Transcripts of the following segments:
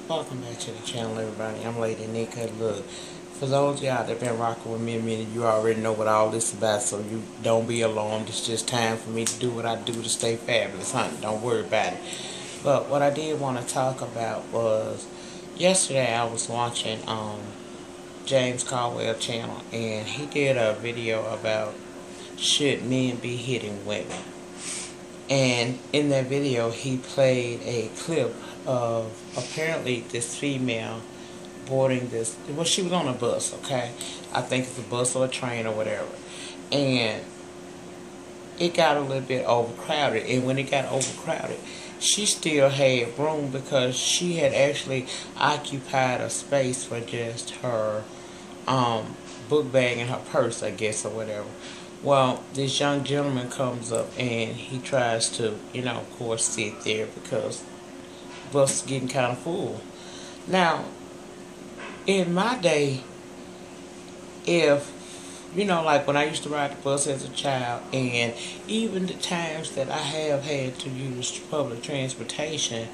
Welcome back to the channel, everybody. I'm Lady Nika. Look, for those of y'all that been rocking with me a minute, you already know what all this is about, so you don't be alarmed. It's just time for me to do what I do to stay fabulous, honey. Don't worry about it. But what I did want to talk about was, yesterday I was watching James Caldwell channel, and he did a video about should men be hitting women. And in that video, he played a clip of apparently this female boarding this. Well, she was on a bus, okay? I think it's a bus or a train or whatever. And it got a little bit overcrowded. And when it got overcrowded, she still had room because she had actually occupied a space for just her book bag and her purse, I guess, or whatever. Well, this young gentleman comes up and he tries to, of course, sit there because the bus is getting kind of full. Now, in my day, if, like when I used to ride the bus as a child, and even the times that I have had to use public transportation,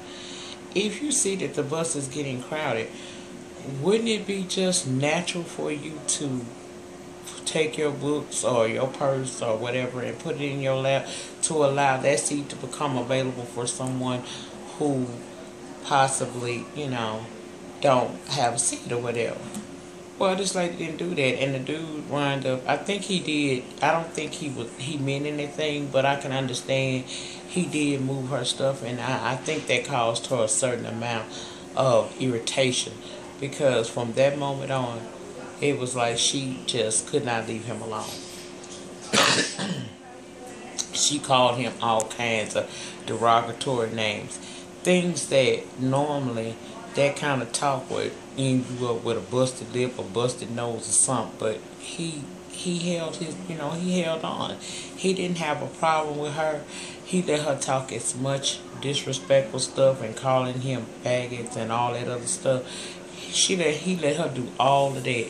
if you see that the bus is getting crowded, wouldn't it be just natural for you to take your books or your purse or whatever and put it in your lap to allow that seat to become available for someone who possibly, don't have a seat or whatever? Well, this lady didn't do that, and the dude wound up, I think he did, I don't think he meant anything, but I can understand he did move her stuff, and I think that caused her a certain amount of irritation, because from that moment on, it was like she just could not leave him alone. She called him all kinds of derogatory names. Things that normally that kind of talk would end you up with a busted lip or busted nose or something. But he held his, he held on. He didn't have a problem with her. He let her talk as much disrespectful stuff and calling him faggots and all that other stuff. He let her do all of that.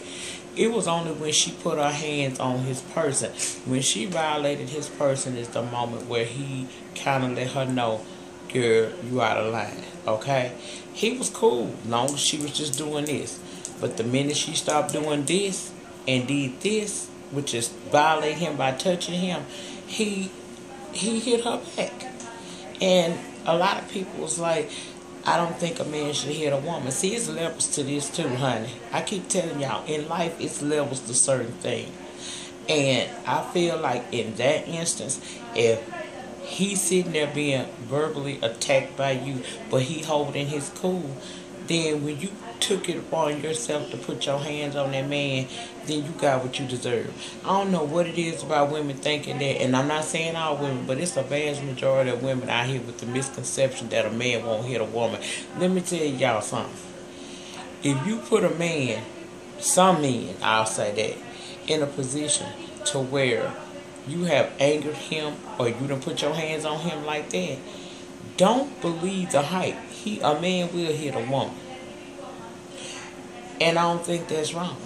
It was only when she put her hands on his person, when she violated his person, is the moment where he kind of let her know, girl, you out of line, okay? He was cool, long as she was just doing this. But the minute she stopped doing this and did this, which is violate him by touching him, he hit her back. And a lot of people was like, I don't think a man should hit a woman. See, it's levels to this too, honey. I keep telling y'all, in life, it's levels to certain things. And I feel like in that instance, if he's sitting there being verbally attacked by you, but he holding his cool, then when you took it upon yourself to put your hands on that man, then you got what you deserve. I don't know what it is about women thinking that, and I'm not saying all women, but it's a vast majority of women out here with the misconception that a man won't hit a woman. Let me tell y'all something. If you put a man, some men, I'll say that, in a position to where you have angered him or you done put your hands on him like that, don't believe the hype. A man will hit a woman. And I don't think that's wrong.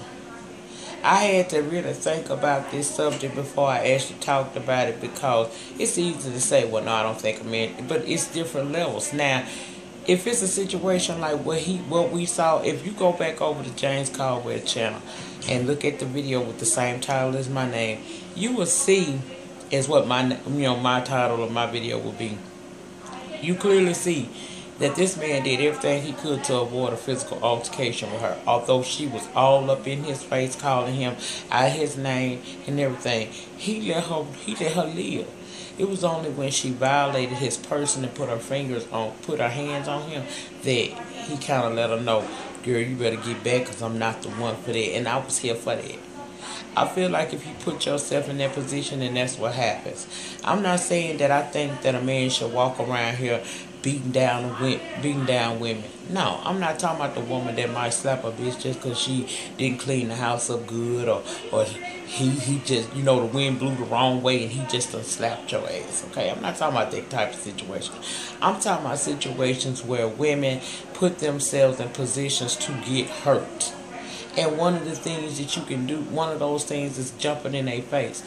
I had to really think about this subject before I actually talked about it, because it's easy to say, well, no, I don't think a man, but it's different levels. Now, if it's a situation like what we saw, if you go back over to James Caldwell channel and look at the video with the same title as my name, you will see is what my title of my video will be. You clearly see that this man did everything he could to avoid a physical altercation with her. Although she was all up in his face, calling him out his name and everything, he let her live. It was only when she violated his person and put her hands on him, that he kind of let her know, girl, you better get back, because I'm not the one for that. And I was here for that. I feel like if you put yourself in that position, then that's what happens. I'm not saying that I think that a man should walk around here beating down women. No, I'm not talking about the woman that might slap a bitch just because she didn't clean the house up good, or he just, the wind blew the wrong way and he just done slapped your ass, okay? I'm not talking about that type of situation. I'm talking about situations where women put themselves in positions to get hurt. And one of the things that you can do, one of those things is jumping in their face.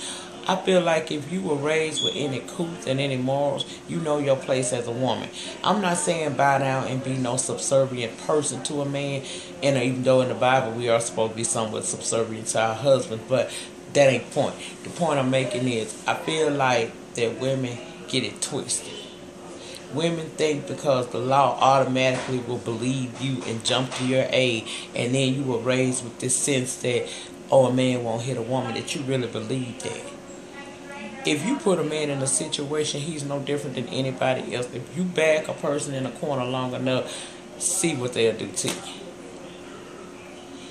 I feel like if you were raised with any couth and any morals, you know your place as a woman. I'm not saying bow down and be no subservient person to a man, and even though in the Bible we are supposed to be somewhat subservient to our husbands, but that ain't the point. The point I'm making is I feel like that women get it twisted. Women think because the law automatically will believe you and jump to your aid, and then you were raised with this sense that, oh, a man won't hit a woman, that you really believe that. If you put a man in a situation, he's no different than anybody else. If you back a person in a corner long enough, see what they'll do to you.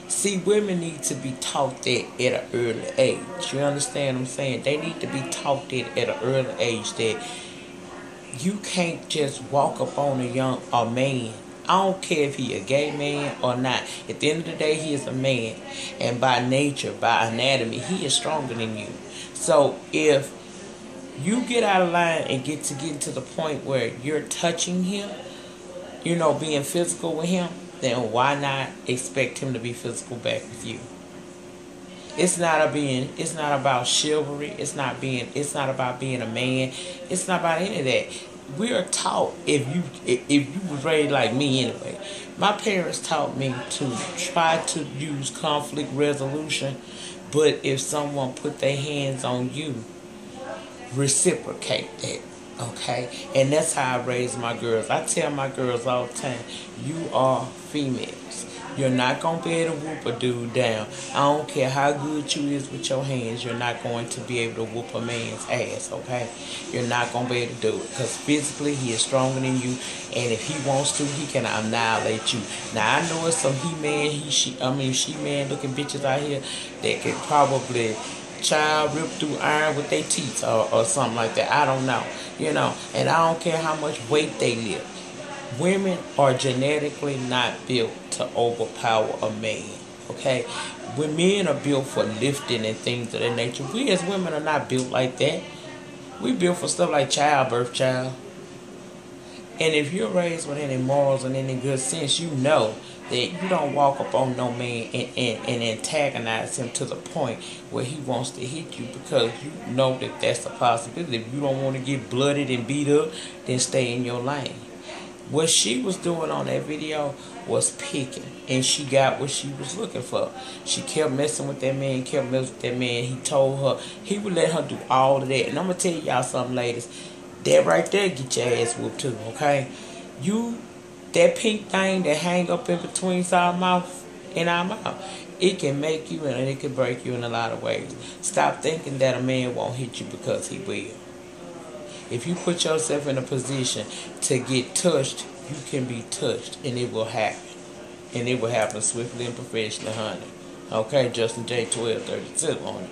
See, women need to be taught that at an early age. You understand what I'm saying? They need to be taught that at an early age that you can't just walk up on a man. I don't care if he a gay man or not. At the end of the day, he is a man. And by nature, by anatomy, he is stronger than you. So if you get out of line and get to the point where you're touching him, being physical with him, then why not expect him to be physical back with you? It's not about chivalry. It's not about being a man. It's not about any of that. We are taught, if you was raised like me anyway, my parents taught me to try to use conflict resolution, but if someone put their hands on you, reciprocate that, okay? And that's how I raise my girls. I tell my girls all the time, you are females. You're not going to be able to whoop a dude down. I don't care how good you is with your hands, you're not going to be able to whoop a man's ass, okay? You're not going to be able to do it, because physically he is stronger than you, and if he wants to, he can annihilate you. Now, I know it's some she-man looking bitches out here that could probably rip through iron with their teeth or something like that. I don't know, and I don't care how much weight they lift. Women are genetically not built to overpower a man, okay? When men are built for lifting and things of that nature, we as women are not built like that. We built for stuff like childbirth, child. And if you're raised with any morals and any good sense, you know that you don't walk up on no man and antagonize him to the point where he wants to hit you, because you know that that's a possibility. If you don't want to get blooded and beat up, then stay in your lane. What she was doing on that video was picking, and she got what she was looking for. She kept messing with that man, He told her he would let her do all of that. And I'm going to tell y'all something, ladies. That right there get your ass whooped too, okay? That pink thing that hang up in between our mouth and our mouth, it can make you and it can break you in a lot of ways. Stop thinking that a man won't hit you, because he will. If you put yourself in a position to get touched, you can be touched, and it will happen. And it will happen swiftly and professionally, honey. Okay, Justin J. 1232 on it.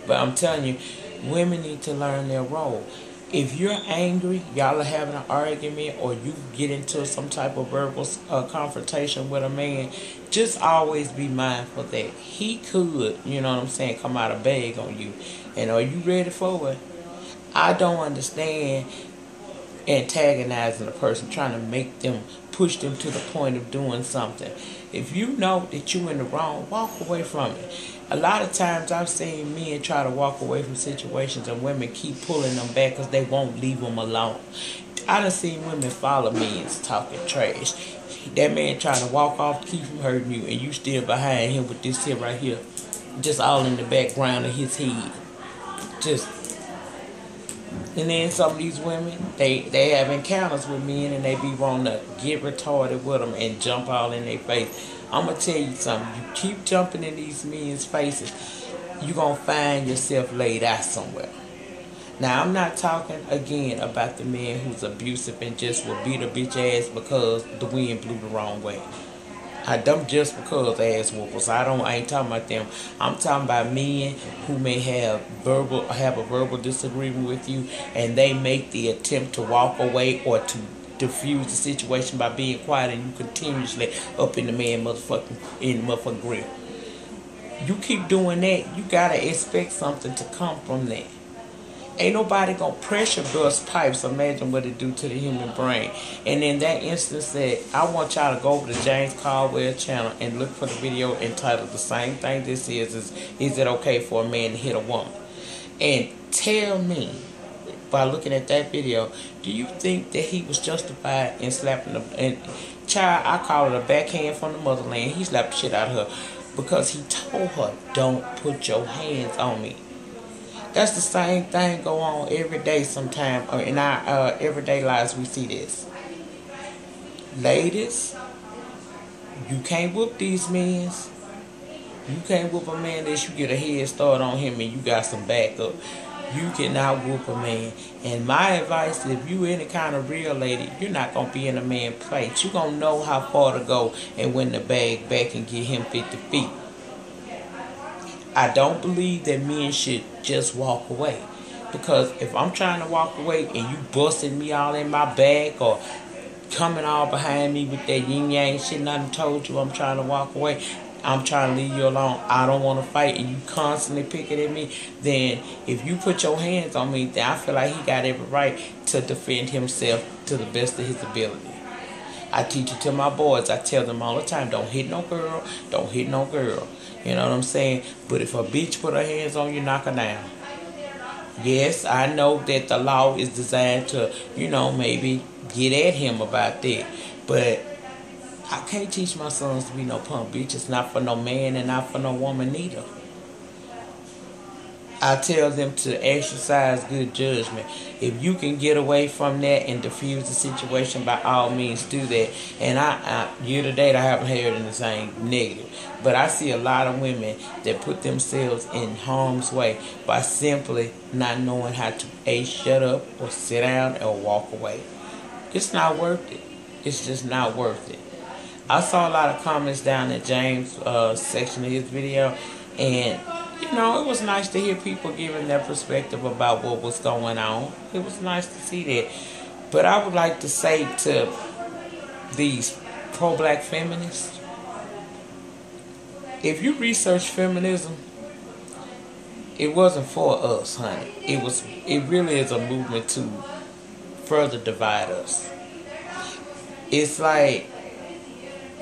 But I'm telling you, women need to learn their role. If you're angry, y'all are having an argument, or you get into some type of verbal confrontation with a man, just always be mindful that he could, come out a bag on you. And are you ready for it? I don't understand antagonizing a person, trying to push them to the point of doing something. If you know that you're in the wrong, walk away from it. A lot of times I've seen men try to walk away from situations, and women keep pulling them back because they won't leave them alone. I done seen women follow men talking trash. That man trying to walk off to keep from hurting you, and you still behind him with this here right here, just all in the background of his head. And then some of these women, they have encounters with men, and they be wanting to get retarded with them and jump all in their face. I'm going to tell you something. You keep jumping in these men's faces, you're going to find yourself laid out somewhere. Now, I'm not talking, again, about the man who's abusive and just will beat a bitch ass because the wind blew the wrong way. I dump just because ass whoopers. I ain't talking about them. I'm talking about men who may have a verbal disagreement with you, and they make the attempt to walk away or to diffuse the situation by being quiet, and you continuously up in the motherfucking grill. You keep doing that, you gotta expect something to come from that. Ain't nobody gonna pressure burst pipes. Imagine what it do to the human brain. And in that instance, I want y'all to go over to James Caldwell channel and look for the video entitled the same thing this is it okay for a man to hit a woman? And tell me, by looking at that video, do you think that he was justified in slapping the and child? I call it a backhand from the motherland. He slapped the shit out of her because he told her, "Don't put your hands on me." That's the same thing go on every day. Sometime in our everyday lives, we see this. Ladies, you can't whoop these men. You can't whoop a man unless you get a head start on him and you got some backup. You cannot whoop a man. And my advice is, if you any kind of real lady, you're not going to be in a man's place. You're going to know how far to go and win the bag back and get him 50 feet. I don't believe that men should just walk away. Because if I'm trying to walk away and you busting me all in my bag or coming all behind me with that yin yang shit and I done told you I'm trying to walk away, I'm trying to leave you alone, I don't want to fight, and you constantly picking at me, then if you put your hands on me, then I feel like he got every right to defend himself to the best of his ability. I teach it to my boys. I tell them all the time, don't hit no girl, don't hit no girl. You know what I'm saying? But if a bitch put her hands on you, knock her down. Yes, I know that the law is designed to, maybe get at him about that. But I can't teach my sons to be no punk bitch. It's not for no man and not for no woman neither. I tell them to exercise good judgment. If you can get away from that and diffuse the situation, by all means do that. And year to date, I haven't heard anything negative. But I see a lot of women that put themselves in harm's way by simply not knowing how to A, shut up, or sit down, or walk away. It's not worth it. It's just not worth it. I saw a lot of comments down in James' section of his video, and it was nice to hear people giving their perspective about what was going on. It was nice to see that. But I would like to say to these pro-black feminists, if you research feminism, it wasn't for us, honey. It really is a movement to further divide us. It's like,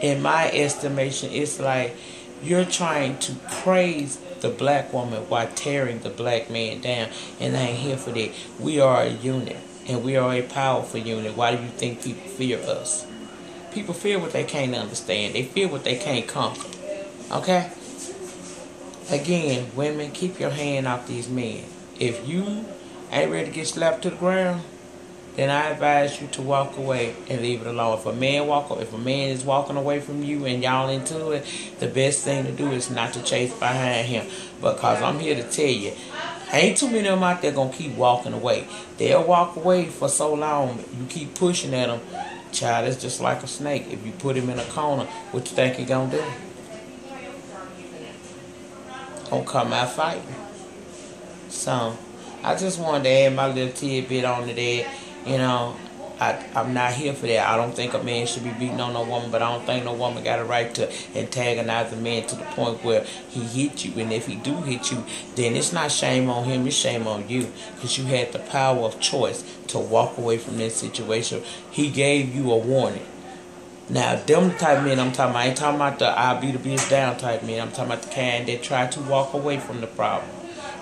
in my estimation, it's like you're trying to praise the black woman while tearing the black man down, and I ain't here for that. We are a unit, and we are a powerful unit. Why do you think people fear us? People fear what they can't understand. They fear what they can't conquer. Okay? Again, women, keep your hand off these men. If you ain't ready to get slapped to the ground, then I advise you to walk away and leave it alone. If a man is walking away from you and y'all into it, the best thing to do is not to chase behind him. Because I'm here to tell you, ain't too many of them out there gonna keep walking away. They'll walk away for so long, you keep pushing at them. Child, it's just like a snake. If you put him in a corner, what you think he gonna do? Gonna come out fighting. So, I just wanted to add my little tidbit on to that. I'm not here for that. I don't think a man should be beating on no woman, but I don't think no woman got a right to antagonize a man to the point where he hit you. And if he do hit you, then it's not shame on him, it's shame on you. Because you had the power of choice to walk away from that situation. He gave you a warning. Now, them the type of men I'm talking about. I ain't talking about the I'll beat the bitch down type men. I'm talking about the kind that try to walk away from the problem.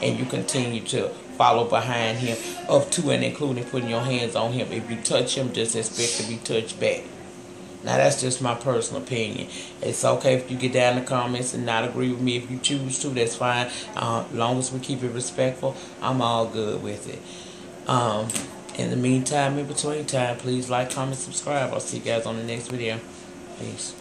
And you continue to follow behind him, up to and including putting your hands on him. If you touch him, just expect to be touched back. Now, that's just my personal opinion. It's okay if you get down in the comments and not agree with me. If you choose to, that's fine. As long as we keep it respectful, I'm all good with it. In the meantime, in between time, please like, comment, subscribe. I'll see you guys on the next video. Peace.